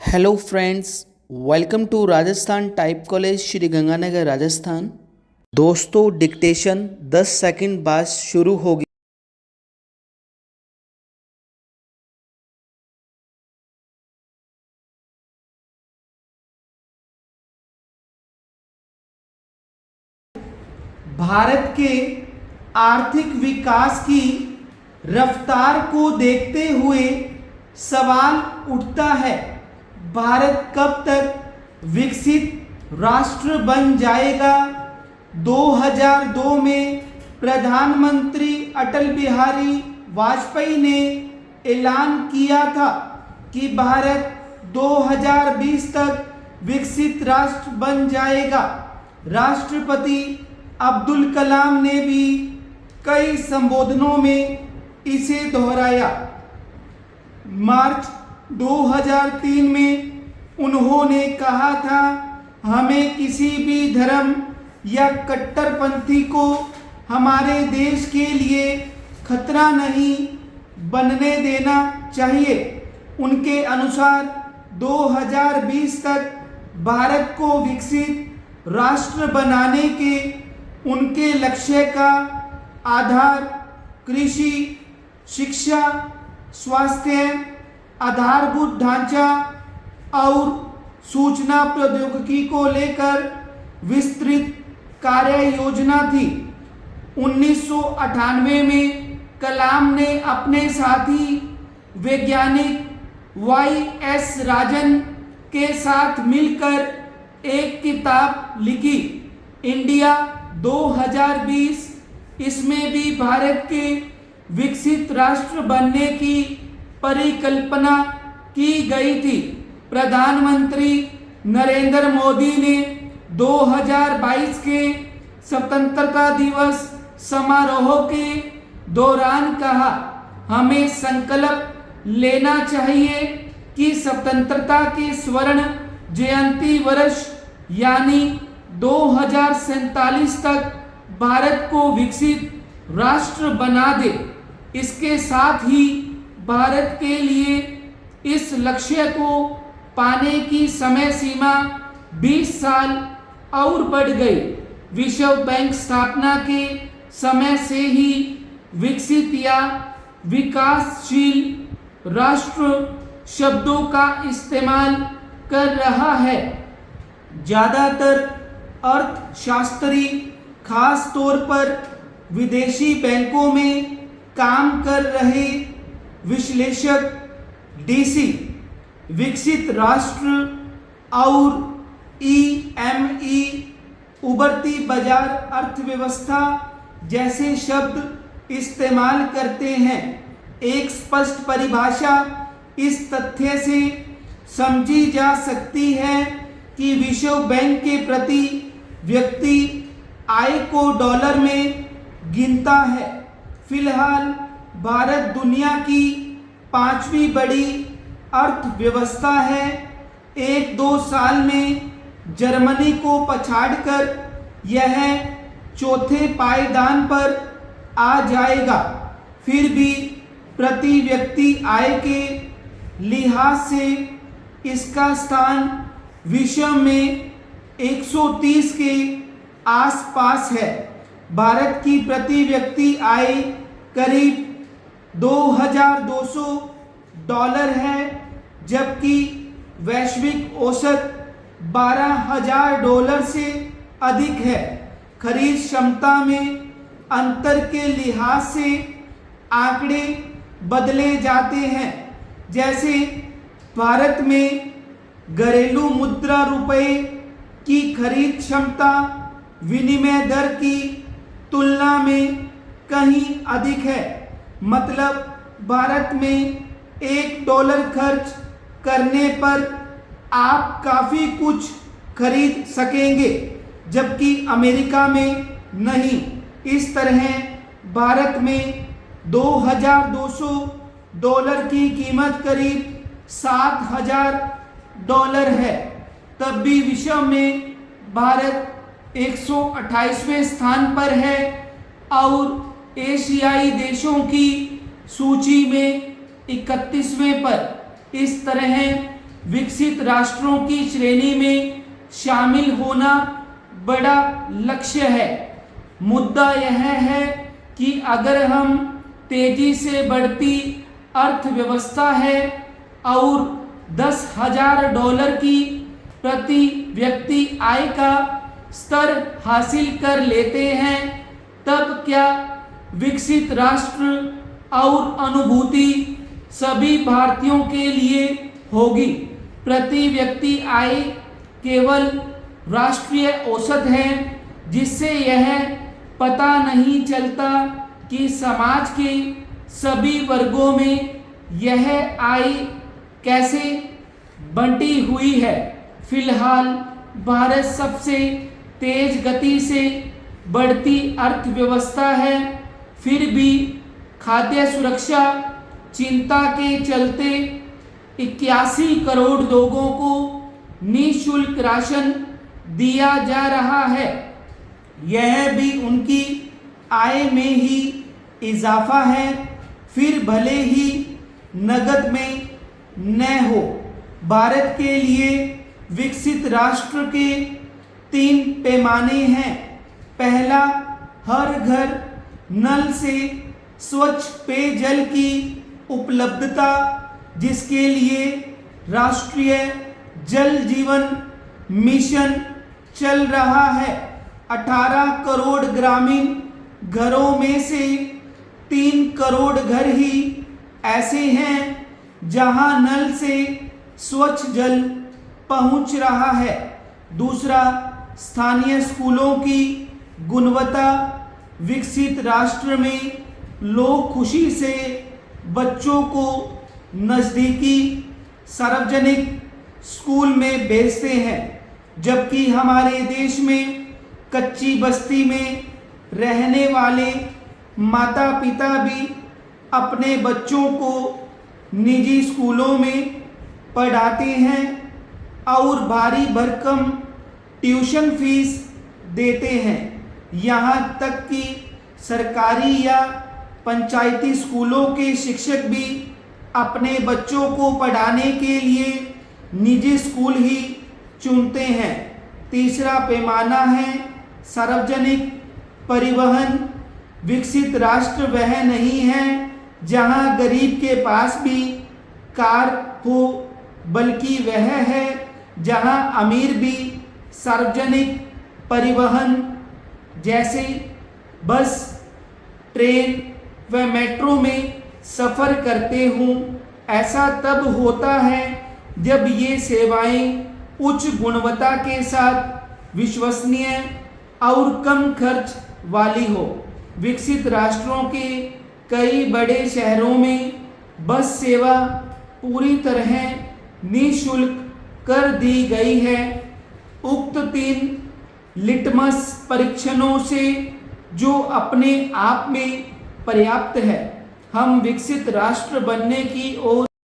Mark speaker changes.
Speaker 1: Hello friends, welcome to Rajasthan type college Shri Ganganagar Rajasthan. दोस्तों, dictation 10 second बाद शुरू होगी। भारत के आर्थिक विकास की रफ्तार को देखते हुए सवाल उठता है, भारत कब तक विकसित राष्ट्र बन जाएगा। 2002 में प्रधानमंत्री अटल बिहारी वाजपेयी ने ऐलान किया था कि भारत 2020 तक विकसित राष्ट्र बन जाएगा। राष्ट्रपति अब्दुल कलाम ने भी कई संबोधनों में इसे दोहराया। मार्च 2003 में उन्होंने कहा था, हमें किसी भी धर्म या कट्टरपंथी को हमारे देश के लिए खतरा नहीं बनने देना चाहिए। उनके अनुसार 2020 तक भारत को विकसित राष्ट्र बनाने के उनके लक्ष्य का आधार कृषि, शिक्षा, स्वास्थ्य, आधारभूत ढांचा और सूचना प्रौद्योगिकी को लेकर विस्तृत कार्य योजना थी। 1998 में कलाम ने अपने साथी वैज्ञानिक वाई.एस. राजन के साथ मिलकर एक किताब लिखी, इंडिया 2020। इसमें भी भारत के विकसित राष्ट्र बनने की परिकल्पना की गई थी। प्रधानमंत्री नरेंद्र मोदी ने 2022 के स्वतंत्रता दिवस समारोह के दौरान कहा, हमें संकल्प लेना चाहिए कि स्वतंत्रता के स्वर्ण जयंती वर्ष यानी 2047 तक भारत को विकसित राष्ट्र बना दे। इसके साथ ही भारत के लिए इस लक्ष्य को पाने की समय सीमा 20 साल और बढ़ गई। विश्व बैंक स्थापना के समय से ही विकसित या विकासशील राष्ट्र शब्दों का इस्तेमाल कर रहा है। ज़्यादातर अर्थशास्त्री, खास तौर पर विदेशी बैंकों में काम कर रहे विश्लेषक डीसी, विकसित राष्ट्र और ईएमई, उभरती बाजार अर्थव्यवस्था जैसे शब्द इस्तेमाल करते हैं। एक स्पष्ट परिभाषा इस तथ्य से समझी जा सकती है कि विश्व बैंक के प्रति व्यक्ति आय को डॉलर में गिनता है। फिलहाल भारत दुनिया की 5वीं बड़ी अर्थव्यवस्था है। 1-2 साल में जर्मनी को पछाड़कर यह चौथे पायदान पर आ जाएगा। फिर भी प्रति व्यक्ति आय के लिहाज से इसका स्थान विश्व में 130 के आसपास है। भारत की प्रति व्यक्ति आय करीब $2,200 है, जबकि वैश्विक औसत $12,000 से अधिक है। खरीद क्षमता में अंतर के लिहाज से आंकड़े बदले जाते हैं। जैसे भारत में घरेलू मुद्रा रुपए की खरीद क्षमता विनिमय दर की तुलना में कहीं अधिक है। मतलब भारत में $1 खर्च करने पर आप काफ़ी कुछ खरीद सकेंगे, जबकि अमेरिका में नहीं। इस तरह भारत में $2,200 की कीमत करीब $7,000 है। तब भी विश्व में भारत 128वें स्थान पर है और एशियाई देशों की सूची में 31वें पर। इस तरह विकसित राष्ट्रों की श्रेणी में शामिल होना बड़ा लक्ष्य है। मुद्दा यह है कि अगर हम तेजी से बढ़ती अर्थव्यवस्था है और $10,000 की प्रति व्यक्ति आय का स्तर हासिल कर लेते हैं, तब क्या विकसित राष्ट्र और अनुभूति सभी भारतीयों के लिए होगी? प्रति व्यक्ति आय केवल राष्ट्रीय औसत है, जिससे यह पता नहीं चलता कि समाज के सभी वर्गों में यह आय कैसे बंटी हुई है। फिलहाल भारत सबसे तेज गति से बढ़ती अर्थव्यवस्था है, फिर भी खाद्य सुरक्षा चिंता के चलते 81 करोड़ लोगों को निःशुल्क राशन दिया जा रहा है। यह भी उनकी आय में ही इजाफा है, फिर भले ही नगद में न हो। भारत के लिए विकसित राष्ट्र के 3 पैमाने हैं। पहला, हर घर नल से स्वच्छ पेयजल की उपलब्धता, जिसके लिए राष्ट्रीय जल जीवन मिशन चल रहा है। 18 करोड़ ग्रामीण घरों में से 3 करोड़ घर ही ऐसे हैं जहां नल से स्वच्छ जल पहुंच रहा है। दूसरा, स्थानीय स्कूलों की गुणवत्ता। विकसित राष्ट्र में लोग खुशी से बच्चों को नज़दीकी सार्वजनिक स्कूल में भेजते हैं, जबकि हमारे देश में कच्ची बस्ती में रहने वाले माता पिता भी अपने बच्चों को निजी स्कूलों में पढ़ाते हैं और भारी भरकम ट्यूशन फीस देते हैं। यहाँ तक कि सरकारी या पंचायती स्कूलों के शिक्षक भी अपने बच्चों को पढ़ाने के लिए निजी स्कूल ही चुनते हैं। तीसरा पैमाना है सार्वजनिक परिवहन। विकसित राष्ट्र वह नहीं है जहां गरीब के पास भी कार हो, बल्कि वह है जहां अमीर भी सार्वजनिक परिवहन जैसे बस, ट्रेन व मेट्रो में सफ़र करते हों। ऐसा तब होता है जब ये सेवाएं उच्च गुणवत्ता के साथ विश्वसनीय और कम खर्च वाली हो। विकसित राष्ट्रों के कई बड़े शहरों में बस सेवा पूरी तरह निःशुल्क कर दी गई है। उक्त 3 लिटमस परीक्षणों से, जो अपने आप में पर्याप्त है, हम विकसित राष्ट्र बनने की ओर